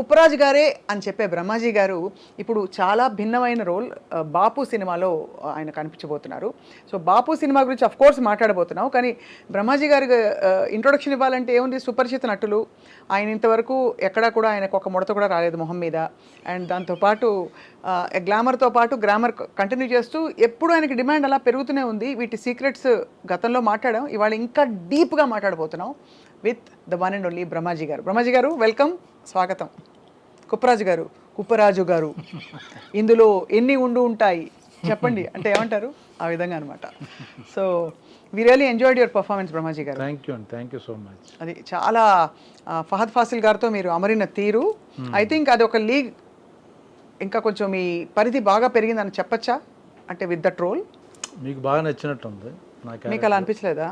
ఉప్పరాజు గారే అని చెప్పే బ్రహ్మాజీ గారు ఇప్పుడు చాలా భిన్నమైన రోల్ బాపు సినిమాలో ఆయన కనిపించబోతున్నారు. సో బాపు సినిమా గురించి అఫ్ కోర్స్ మాట్లాడబోతున్నాం. కానీ బ్రహ్మాజీ గారి ఇంట్రొడక్షన్ ఇవ్వాలంటే ఏముంది, సుపరిచిత నటులు. ఆయన ఇంతవరకు ఎక్కడా కూడా ఆయనకు ఒక ముడత కూడా రాలేదు మొహం మీద. అండ్ దాంతోపాటు గ్లామర్తో పాటు గ్రామర్ కంటిన్యూ చేస్తూ ఎప్పుడు ఆయనకి డిమాండ్ అలా పెరుగుతూనే ఉంది. వీటి సీక్రెట్స్ గతంలో మాట్లాడాం, ఇవాళ ఇంకా డీప్గా మాట్లాడబోతున్నాం with the one and only Brahmaji గారు. బ్రహ్మాజీ గారు వెల్కమ్, స్వాగతం. కుప్పరాజు గారు ఇందులో ఎన్ని ఉంటాయి చెప్పండి అంటే ఏమంటారు, ఆ విధంగా అనమాట. So we really enjoyed your performance Brahmaji గారు. Thank you so much. అది చాలా ఫహద్ ఫాసిల్ గారితో మీరు అమరిన తీరు, ఐ థింక్ అది ఒక లీగ్ ఇంకా కొంచెం మీ పరిధి బాగా పెరిగిందని చెప్పచ్చా, అంటే విత్ దట్ రోల్ మీకు బాగా నచ్చినట్టుంది. మీకు అలా అనిపించలేదా?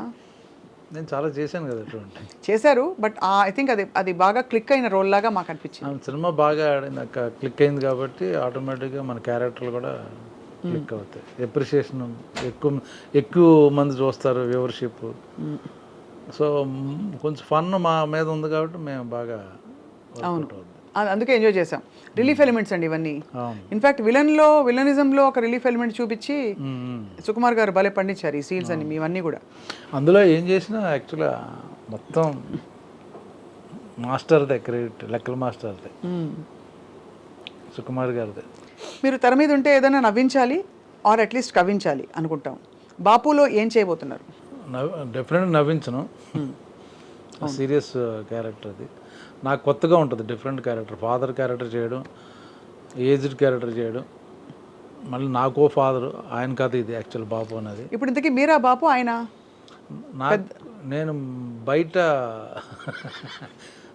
నేను చాలా చేశాను కదా అటువంటి. చేశారు, బట్ ఐ థింక్ అది బాగా క్లిక్ అయిన రోల్ లాగా మాకు అనిపించింది. సినిమా బాగా నాకు క్లిక్ అయింది కాబట్టి ఆటోమేటిక్గా మన క్యారెక్టర్లు కూడా క్లిక్ అవుతాయి. ఎప్రిషియేషన్ ఎక్కువ మంది చూస్తారు, వ్యూవర్షిప్. సో కొంచెం ఫన్ మా మీద ఉంది కాబట్టి మేము బాగా. అవును, అందుకే ఎంజాయ్ చేసాం. రిలీఫ్ ఎలిమెంట్స్ అండి ఇవన్నీ. ఇన్ఫాక్ట్ విలనిజంలో ఒక రిలీఫ్ ఎలిమెంట్ చూపించి సుకుమార్ గారు భలే పండించారు ఈ సీన్స్ అని ఇవన్నీ కూడా. అందులో ఏం చేసినా యాక్చువల్గా మొత్తం మాస్టర్దే క్రెడిట్, లెక్కల మాస్టర్దే, సుకుమార్ గారిదే. మీరు తెర మీద ఉంటే ఏదైనా నవ్వించాలి ఆర్ అట్లీస్ట్ కవ్వించాలి అనుకుంటాం. బాపులో ఏం చేయబోతున్నారు? డెఫినెట్గా నవ్వించను, సీరియస్ క్యారెక్టర్ అది. నాకు కొత్తగా ఉంటుంది, డిఫరెంట్ క్యారెక్టర్. ఫాదర్ క్యారెక్టర్ చేయడం, ఏజ్డ్ క్యారెక్టర్ చేయడం, మళ్ళీ నాకో ఫాదర్, ఆయన కథ ఇది యాక్చువల్ బాపు అనేది. ఇప్పుడు ఇంతకీ మీరా బాపు ఆయన? నేను బయట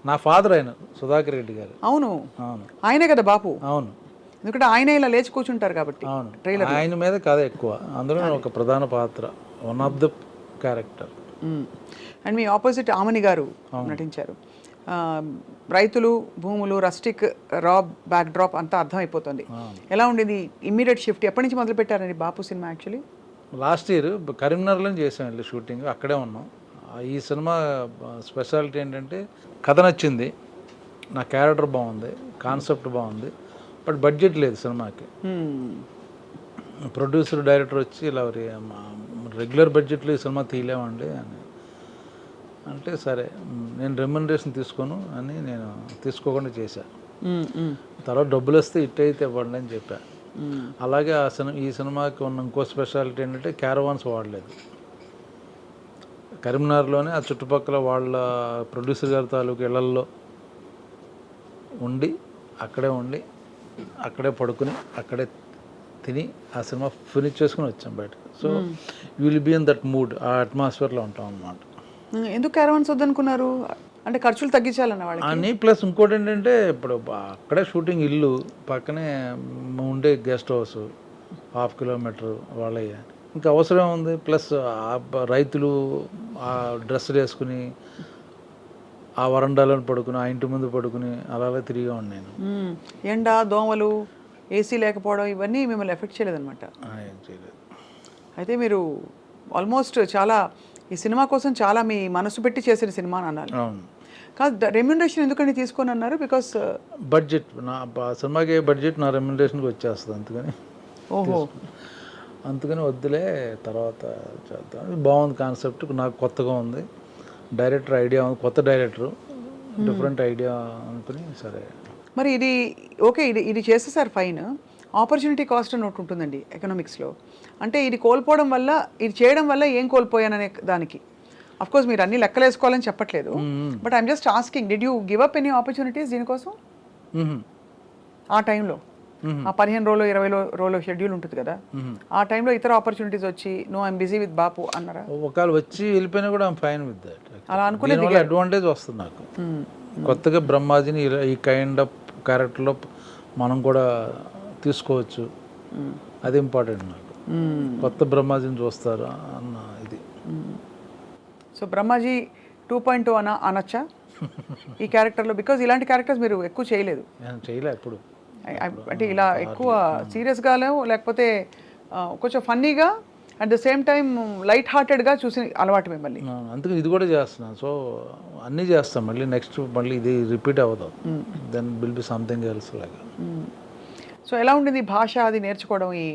నా ఫాదర్ ఆయన సుధాకర్ రెడ్డి గారు. అవును అవును, ఆయనే కదా బాపు. అవును, ఎందుకంటే ఆయన ఇలా లేచి కూర్చుంటారు కాబట్టి. అవును, ఆయన మీద కథ ఎక్కువ. అందులో ఒక ప్రధాన పాత్ర, one of the character. And మీ ఆపోజిట్ ఆమని గారు నటించారు. రైతులు, భూములు, రస్టిక్, రా బ్యాక్ డ్రాప్ అంతా అర్థమైపోతుంది. ఎలా ఉండేది ఇమ్మీడియట్ షిఫ్ట్? ఎప్పటి నుంచి మొదలు పెట్టారండి బాపు సినిమా? యాక్చువల్లీ లాస్ట్ ఇయర్ కరీంనగర్లో చేసాం, వెళ్ళి షూటింగ్ అక్కడే ఉన్నాం. ఈ సినిమా స్పెషాలిటీ ఏంటంటే కథ నచ్చింది, నా క్యారెక్టర్ బాగుంది, కాన్సెప్ట్ బాగుంది, బట్ బడ్జెట్ లేదు సినిమాకి. ప్రొడ్యూసర్ డైరెక్టర్ వచ్చి ఇలా రెగ్యులర్ బడ్జెట్లో ఈ సినిమా తీయలేమండి అని అంటే, సరే నేను రెమ్యునరేషన్ తీసుకోను అని నేను తీసుకోకుండా చేశాను. తర్వాత డబ్బులు వస్తే ఇట్ అయితే ఇవ్వండి అని చెప్పాను. అలాగే ఈ సినిమాకి ఉన్న ఇంకో స్పెషాలిటీ ఏంటంటే క్యారవాన్స్ వాడలేదు. కరీంనగర్లోనే ఆ చుట్టుపక్కల వాళ్ళ ప్రొడ్యూసర్ గారి తాలూకు ఇళ్లల్లో ఉండి అక్కడే పడుకుని అక్కడే తిని ఆ సినిమా ఫినిష్ చేసుకుని వచ్చాం బయటకు. So you will be in that mood, ఆ అట్మాస్ఫియర్లో ఉంటాం అన్నమాట. ఎందుకు క్యారవాన్స్ వద్దనుకున్నారు? అంటే ఖర్చులు తగ్గించాలన్న వాళ్ళకి అని. ప్లస్ ఇంకోటి ఏంటంటే ఇప్పుడు అక్కడే షూటింగ్, ఇల్లు పక్కనే ఉండే గెస్ట్ హౌస్ 1/2 కిలోమీటర్ వాళ్ళయ్య, ఇంకా అవసరం ఉంది. ప్లస్ రైతులు ఆ డ్రెస్సులు వేసుకుని ఆ వరండాలో పడుకుని, ఆ ఇంటి ముందు పడుకుని అలాగే తిరిగా ఉన్నాను. ఎండ, దోమలు, ఏసీ లేకపోవడం ఇవన్నీ మిమ్మల్ని ఎఫెక్ట్ చేయలేదన్నమాట? ఏం చేయలేదు. అయితే మీరు ఆల్మోస్ట్ చాలా ఈ సినిమా కోసం చాలా మీ మనసు పెట్టి చేసిన సినిమా అని అన్నారు. అవును. కాదు, రెమ్యునరేషన్ ఎందుకని తీసుకొని అన్నారు? బికాస్ బడ్జెట్, నా సినిమాకి బడ్జెట్ నా రెమ్యునరేషన్కి వచ్చేస్తుంది, అందుకని వద్దులే తర్వాత చేద్దాం. బాగుంది కాన్సెప్ట్, నాకు కొత్తగా ఉంది, డైరెక్టర్ ఐడియా ఉంది, కొత్త డైరెక్టరు, డిఫరెంట్ ఐడియా అనుకుని సరే. మరి ఇది ఓకే, ఇది చేసేసారు ఫైన్. ఆపర్చునిటీ కాస్ట్ అని ఒకటి ఉంటుందండి ఎకనామిక్స్లో. అంటే ఇది కోల్పోవడం వల్ల, ఇది చేయడం వల్ల ఏం కోల్పోయాననే దానికి అఫ్కోర్స్ మీరు అన్ని లెక్కలు వేసుకోవాలని చెప్పట్లేదు, but I'm just asking, did you give up any opportunities దీనికోసం ఆ టైంలో? ఆ 15 రోజులు 20 రోజులు షెడ్యూల్ ఉంటుంది కదా, ఆ టైంలో ఇతర ఆపర్చునిటీస్ వచ్చి నో ఐఎమ్ బిజీ విత్ బాపు అన్నారా? ఒకవేళ వచ్చి వెళ్ళిపోయినా కూడా ఐఎమ్ ఫైన్ విత్ దట్. అలా అనుకునేది అడ్వాంటేజ్ వస్తుంది నాకు. కొత్తగా బ్రహ్మాజీని ఈ కైండ్ ఆఫ్ క్యారెక్టర్లో మనం కూడా తీసుకోవచ్చు, అది ఇంపార్టెంట్ నాకు. కొత్త బ్రహ్మాజీని చూస్తారు అన్న ఇది. సో బ్రహ్మాజీ 2.0 అనొచ్చా ఈ క్యారెక్టర్లో? బికాజ్ ఇలాంటి క్యారెక్టర్స్ మీరు ఎక్కువ చేయలేదు. చేయలే ఎప్పుడు, అంటే ఇలా ఎక్కువ సీరియస్గానో లేకపోతే కొంచెం ఫన్నీగా at the same time light హార్టెడ్గా చూసి అలవాటు మిమ్మల్ని. అందుకని ఇది కూడా చేస్తున్నాను. సో అన్నీ చేస్తాం మళ్ళీ నెక్స్ట్ మళ్ళీ ఇది రిపీట్ అవ్వదు. Then will be something else లాగా. సో ఎలా ఉండింది భాష అది నేర్చుకోవడం ఈ